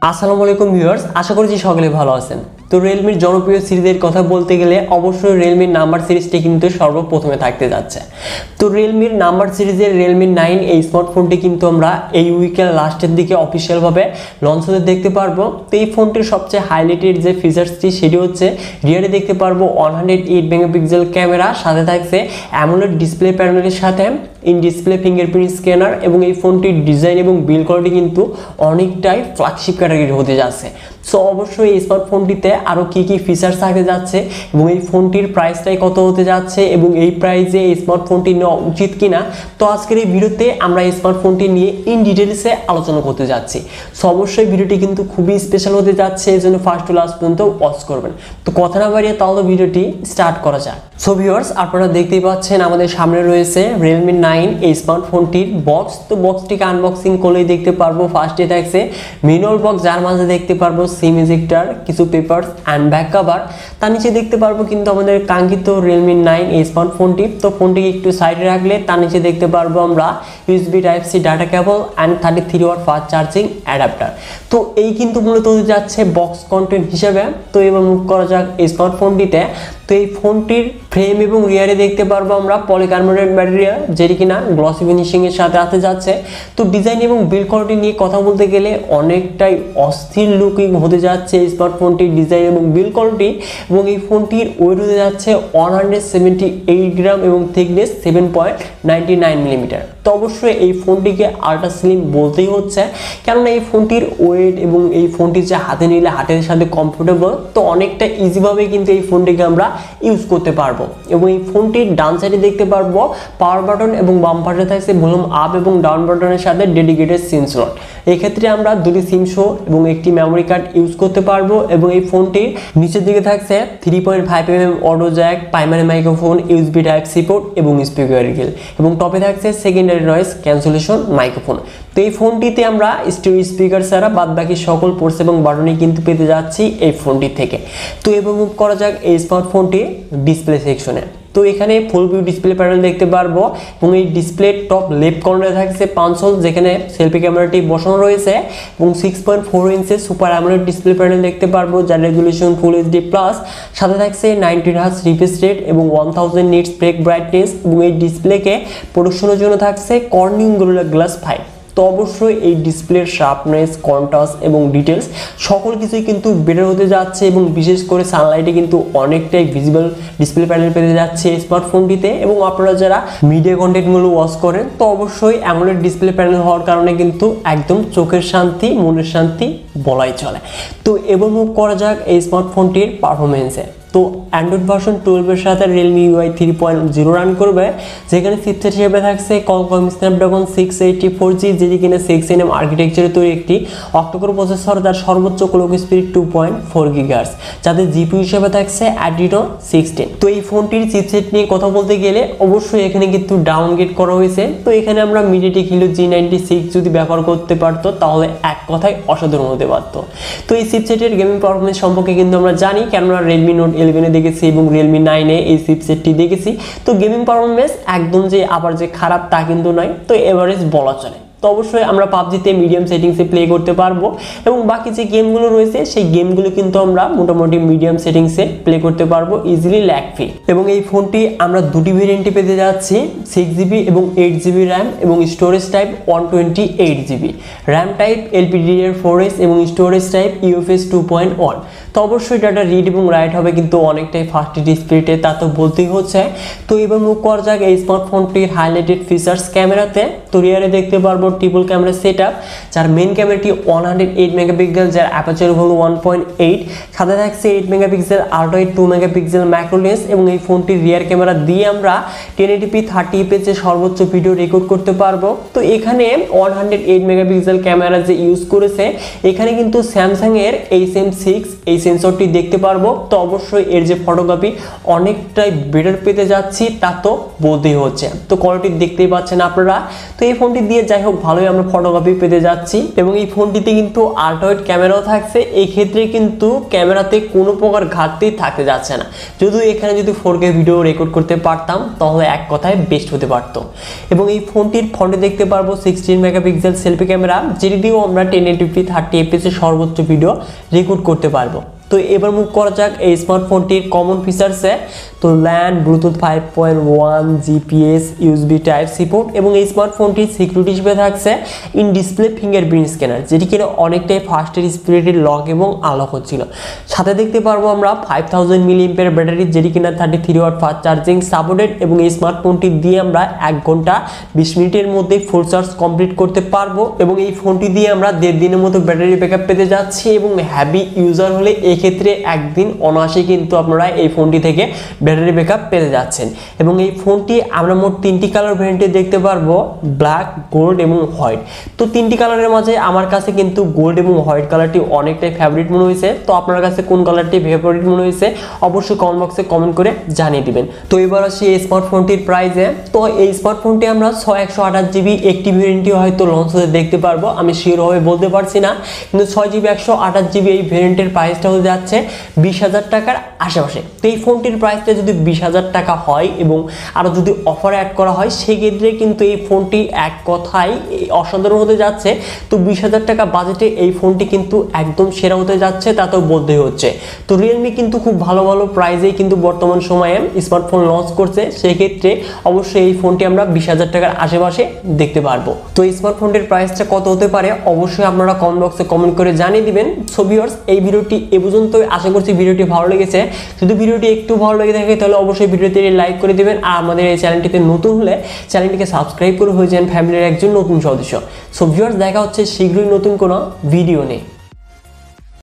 আসসালামু আলাইকুম ভিউয়ার্স, আশা করছি সকলে ভালো আছেন। তো রিয়েলমির জনপ্রিয় সিরিজের কথা বলতে গেলে অবশ্যই রিয়েলমির নাম্বার সিরিজটি কিন্তু সর্বপ্রথমে থাকতে যাচ্ছে। তো রিয়েলমির নাম্বার সিরিজের রিয়েলমি 9 এই স্মার্টফোনটি কিন্তু আমরা এই উইকের লাস্টের দিকে অফিসিয়ালভাবে লঞ্চ হতে দেখতে পারবো। তো এই ফোনটির সবচেয়ে হাইলাইটেড যে ফিচার্সটি সেটি হচ্ছে রিয়ারে দেখতে পারবো 108 মেগাপিক্সেল ক্যামেরা, সাথে থাকছে অ্যামোলেড ডিসপ্লে প্যানেলের সাথে ইন ডিসপ্লে ফিঙ্গারপ্রিন্ট স্ক্যানার, এবং এই ফোনটির ডিজাইন এবং বিল্ড কোয়ালিটি কিন্তু অনেকটাই ফ্ল্যাগশিপ ক্যাটাগরি হতে যাচ্ছে। সো অবশ্যই এই স্মার্টফোনটিতে আরও কী কী ফিচার্স থাকতে যাচ্ছে এবং এই ফোনটির প্রাইসটাই কত হতে যাচ্ছে এবং এই প্রাইসে এই স্মার্টফোনটি নেওয়া উচিত কিনা, তো আজকের এই ভিডিওতে আমরা এই স্মার্টফোনটি নিয়ে ইন ডিটেলসে আলোচনা করতে যাচ্ছি। সো অবশ্যই ভিডিওটি কিন্তু খুবই স্পেশাল হতে যাচ্ছে, এই জন্য ফার্স্ট টু লাস্ট পর্যন্ত ওয়াচ করবেন। তো কথা না বাড়িয়ে তাহলে ভিডিওটি স্টার্ট করা যাক। সো ভিউয়ার্স, আপনারা দেখতেই পাচ্ছেন আমাদের সামনে রয়েছে রিয়েলমি 9 এই স্মার্টফোনটির বক্স। তো বক্সটিকে আনবক্সিং করলেই দেখতে পারবো ফার্স্টে থাকছে ম্যানুয়াল বক্স, যার মাঝে দেখতে পারবো সিম ইজেক্টর, কিছু পেপারস অ্যান্ড ব্যাক কভার। তার নিচে দেখতে পারবো কিন্তু আমাদের কাঙ্ক্ষিত রিয়েলমি 9 এই স্মার্টফোনটি। তো ফোনটিকে একটু সাইডে রাখলে তার নিচে দেখতে পারবো আমরা USB type C data cable and 33 watt fast charging adapter. তো এই কিন্তু মূলত হতে যাচ্ছে বক্স কন্টেন্ট হিসেবে। তো এবার মুভ করা যাক এই স্মার্টফোনটিতে। তো এই ফোনটির ফ্রেম এবং রিয়ারে দেখতে পারবো আমরা পলিকার্বনেট ম্যাটেরিয়াল, যেটি কিনা গ্লসি ফিনিশিং এর সাথে আসতে যাচ্ছে। তো ডিজাইন এবং বিল্ড কোয়ালিটি নিয়ে কথা বলতে গেলে অনেকটাই অস্থির লুকিং হতে যাচ্ছে এই স্মার্টফোনটির ডিজাইন এবং বিল্ড কোয়ালিটি, এবং এই ফোনটির ওয়েট হতে যাচ্ছে 178 গ্রাম এবং থিকনেস 7.99 মিলিমিটার। তো অবশ্যই এই ফোনটিকে আল্ট্রা স্লিম বলতেই হচ্ছে, কেননা এই ফোনটির ওয়েট এবং এই ফোনটি যে হাতে নিলে হাতের সাথে কমফোর্টেবল, তো অনেকটা ইজিভাবে কিন্তু এই ফোনটিকে আমরা ইউজ করতে পারবো। এবং এই ফোনটির ডান সাইডে দেখতে পারবো পাওয়ার বাটন এবং বাম পাশে থাকছে ভলিউম আপ এবং ডাউন বাটনের সাথে ডেডিকেটেড সিম স্লট। এক্ষেত্রে আমরা দুটি সিম শো এবং একটি মেমোরি কার্ড ইউজ করতে পারবো। এবং এই ফোনটির নিচের দিকে থাকছে 3.5mm audio jack, primary microphone, USB type C port এবং স্পিকার গিল, এবং টপে থাকছে সেকেন্ডারি নয়েজ ক্যান্সেলেশন মাইক্রোফোন। তো এই ফোনটিতে আমরা স্টিরিও স্পিকার ছাড়া বাদ বাকি সকল পোর্টস এবং বাটনই কিন্তু পেতে যাচ্ছি এই ফোনটি থেকে। তো এবার মুভ করা যাক এই স্মার্টফোনটি ডিসপ্লে সেকশনে। তো এখানে ফুল ভিউ ডিসপ্লে প্যানেল দেখতে পারবো, এবং এই ডিসপ্লে টপ লেফট কর্নারে থাকছে পাঁচল, যেখানে সেলফি ক্যামেরাটি বসানো রয়েছে, এবং 6.4 ইঞ্চের সুপার অ্যামোলেড ডিসপ্লে প্যানেল দেখতে পারবো, যার রেজুলেশন ফুল HD প্লাস, সাথে থাকছে 90 হার্টজ রিফ্রেশ রেট এবং 1000 নিটস ব্রেক ব্রাইটনেস, এবং এই ডিসপ্লেকে প্রোটেকশনের জন্য থাকছে কর্নিং গোরিলা গ্লাস 5। তো অবশ্যই এই ডিসপ্লের শার্পনেস, কন্ট্রাস্ট এবং ডিটেলস সকল কিছুই কিন্তু বেটার হতে যাচ্ছে, এবং বিশেষ করে সানলাইটে কিন্তু অনেকটাই ভিজিবল ডিসপ্লে প্যানেল পেতে যাচ্ছে এই স্মার্টফোনটিতে। এবং আপনারা যারা মিডিয়া কন্টেন্টগুলো ওয়াচ করেন, তো অবশ্যই অ্যামোলেড ডিসপ্লে প্যানেল হওয়ার কারণে কিন্তু একদম চোখের শান্তি, মনের শান্তি বলাই চলে। তো এবার মুভ করা যাক এই স্মার্টফোনটির পারফরমেন্সে। তো অ্যান্ড্রয়েড ভার্সন 12 এর সাথে রিয়েলমি UI 3.0 রান করবে, যেখানে চিপসেট হিসেবে থাকছে Qualcomm Snapdragon 680 4G, যেটি কিনা 6nm আর্কিটেকচারে তৈরি একটি অক্টোকোর প্রসেসর, যার সর্বোচ্চ ক্লক স্পিড 2.4 GHz, যাতে জিপিইউ হিসেবে থাকছে Adreno 16। তো এই ফোনটির চিপসেট নিয়ে কথা বলতে গেলে অবশ্যই এখানে কিন্তু ডাউনগ্রেড করা হয়েছে। তো এখানে আমরা MediaTek Helio G96 যদি ব্যবহার করতে পারতো তাহলে এক কথায় অসাধারণ হতে পারতো। তো এই চিপসেটের গেমিং পারফরমেন্স সম্পর্কে কিন্তু আমরা জানি, কেননা Redmi Note 11 দেখেছি এবং রিয়েলমি 9 এই চিপসেটটি দেখেছি। তো গেমিং পারফরমেন্স একদম যে আবার যে খারাপ তা কিন্তু নয়, তো এভারেজ বলা চলে। তো অবশ্যই আমরা পাবজিতে মিডিয়াম সেটিংসে প্লে করতে পারবো, এবং বাকি যে গেমগুলো রয়েছে সেই গেমগুলো কিন্তু আমরা মোটামুটি মিডিয়াম সেটিংসে প্লে করতে পারবো ইজিলি ল্যাগ ফ্রি। এবং এই ফোনটি আমরা দুটি ভেরিয়েন্টে পেতে যাচ্ছি, 6GB এবং 8GB র্যাম, এবং storage type 128GB, RAM type LPDDR4S এবং স্টোরেজ টাইপ UFS 2.1। তো অবশ্যই ডাটা রিড এবং রাইট হবে কিন্তু অনেকটাই ফাস্ট স্পিডে, তা তো বলতেই হচ্ছে। তো এবার মুভ করা যাক এই স্মার্টফোনটির হাইলাইটেড ফিচার্স ক্যামেরাতে। তো রিয়ারে দেখতে পারবো ট্রিপল ক্যামেরা সেটআপ, যার মেইন ক্যামেরাটি 108 মেগাপিক্সেল, যার অ্যাপারচার হলো 1.8, সাথে থাকছে 8 megapixel ultra wide 2 megapixel macro lens, এবং এই ফোনটির রিয়ার ক্যামেরা দিয়ে আমরা 1080p 30fps এর সর্বোচ্চ ভিডিও রেকর্ড করতে পারবো। তো এখানে 108 মেগাপিক্সেল ক্যামেরা যে ইউজ করেছে, এখানে কিন্তু স্যামসাং এর HM6 এই সেন্সরটি দেখতে পারবো। তো অবশ্যই এর যে ফটোগ্রাফি অনেকটাই বেটার পেতে যাচ্ছি, তা তো বলতেই হচ্ছে। তো কোয়ালিটি দেখতেই পাচ্ছেন আপনারা। তো এই ফোনটি দিয়ে যাই হোক ভালোই আমরা ফটোগ্রাফি পেতে যাচ্ছি এবং এই ফোনটিতে কিন্তু আল্ট্রা ওয়াইড ক্যামেরাও থাকছে। এই ক্ষেত্রে কিন্তু ক্যামেরাতে কোনো প্রকার ঘাটতি থাকতে যাচ্ছে না। যদিও এখানে যদি 4K ভিডিও রেকর্ড করতে পারতাম তাহলে এক কথায় বেস্ট হতে পারতো। এবং এই ফোনটির ফ্রন্টে দেখতে পারবো 16 মেগাপিক্সেল সেলফি ক্যামেরা, যেটি দিয়েও আমরা 1080p 30fps এর সর্বোচ্চ ভিডিও রেকর্ড করতে পারবো। তো এবার মুভ করা যাক এই স্মার্টফোনটির কমন ফিচার্সে। তো ল্যান্ড, bluetooth 5.1, GPS, USB type C port এবং এই স্মার্টফোনটির সিকিউরিটি হিসেবে থাকছে ইন ডিসপ্লে ফিঙ্গারপ্রিন্ট স্ক্যানার, যেটি কিনা অনেকটাই ফাস্টের স্পিডের লক এবং আনলক হচ্ছিল। সাথে দেখতে পারবো আমরা 5000 mAh ব্যাটারি, যেটি কিনা 33 ওয়াট ফাস্ট চার্জিং সাপোর্টেড এবং এই স্মার্টফোনটি দিয়ে আমরা 1 ঘন্টা 20 মিনিটের মধ্যে ফুল চার্জ কমপ্লিট করতে পারবো এবং এই ফোনটি দিয়ে আমরা 1.5 দিনের মতো ব্যাটারি ব্যাকআপ পেতে যাচ্ছি এবং হ্যাভি ইউজার হলে ক্ষেত্রে একদিন অনায়াসে কিন্তু আপনারা এই ফোনটি থেকে ব্যাটারি ব্যাকআপ পেতে যাচ্ছেন। এবং এই ফোনটি আমরা মোট 3টি কালার ভ্যারিয়েন্টে দেখতে পারবো, ব্ল্যাক, গোল্ড এবং হোয়াইট। তো 3টি কালারের মাঝে আমার কাছে কিন্তু গোল্ড এবং হোয়াইট কালারটি অনেকটাই ফেভারিট মনে হয়েছে। তো আপনার কাছে কোন কালারটি ফেভারিট মনে হয়েছে অবশ্যই কমেন্ট বক্সে কমেন্ট করে জানিয়ে দিবেন। তো এবার আসি এই স্মার্টফোনটির প্রাইসে। তো এই স্মার্টফোনটি আমরা 128GB একটি ভ্যারিয়েন্টটি হয়তো লঞ্চ হতে দেখতে পারবো, আমি শিওরভাবে বলতে পারছি না, কিন্তু 6GB 128GB এই ভ্যারিয়েন্টের প্রাইসটা হতে যাচ্ছে 20,000 টাকার আশেপাশে। তো এই ফোনটির প্রাইসটা যদি 20,000 টাকা হয় এবং আরও যদি অফার অ্যাড করা হয় সেক্ষেত্রে কিন্তু এই ফোনটি এক কথায় অসাধারণ হতে যাচ্ছে। তো 20,000 টাকা বাজেটে এই ফোনটি কিন্তু একদম সেরা হতে যাচ্ছে, তা তো বলতেই হচ্ছে। তো রিয়েলমি কিন্তু খুব ভালো ভালো প্রাইসেই কিন্তু বর্তমান সময়ে স্মার্টফোন লঞ্চ করছে, সেক্ষেত্রে অবশ্যই এই ফোনটি আমরা 20,000 টাকার আশেপাশে দেখতে পারবো। তো এই স্মার্টফোনটির প্রাইসটা কত হতে পারে অবশ্যই আপনারা কমেন্ট বক্সে কমেন্ট করে জানিয়ে দিবেন। সো ভিউয়ার্স, এই ভিডিওটি এ পর্যন্ত। আশা করছি ভিডিওটি ভালো লেগেছে। যদি ভিডিওটি একটু ভালো লেগে থাকে তাহলে অবশ্যই ভিডিওতে লাইক করে দিবেন আর আমাদের এই চ্যানেলটিতে নতুন হলে চ্যানেলটিকে সাবস্ক্রাইব করে হয়ে যান ফ্যামিলির একজন নতুন সদস্য। সো ভিউয়ার্স, দেখা হচ্ছে শীঘ্রই নতুন কোনো ভিডিও নিয়ে।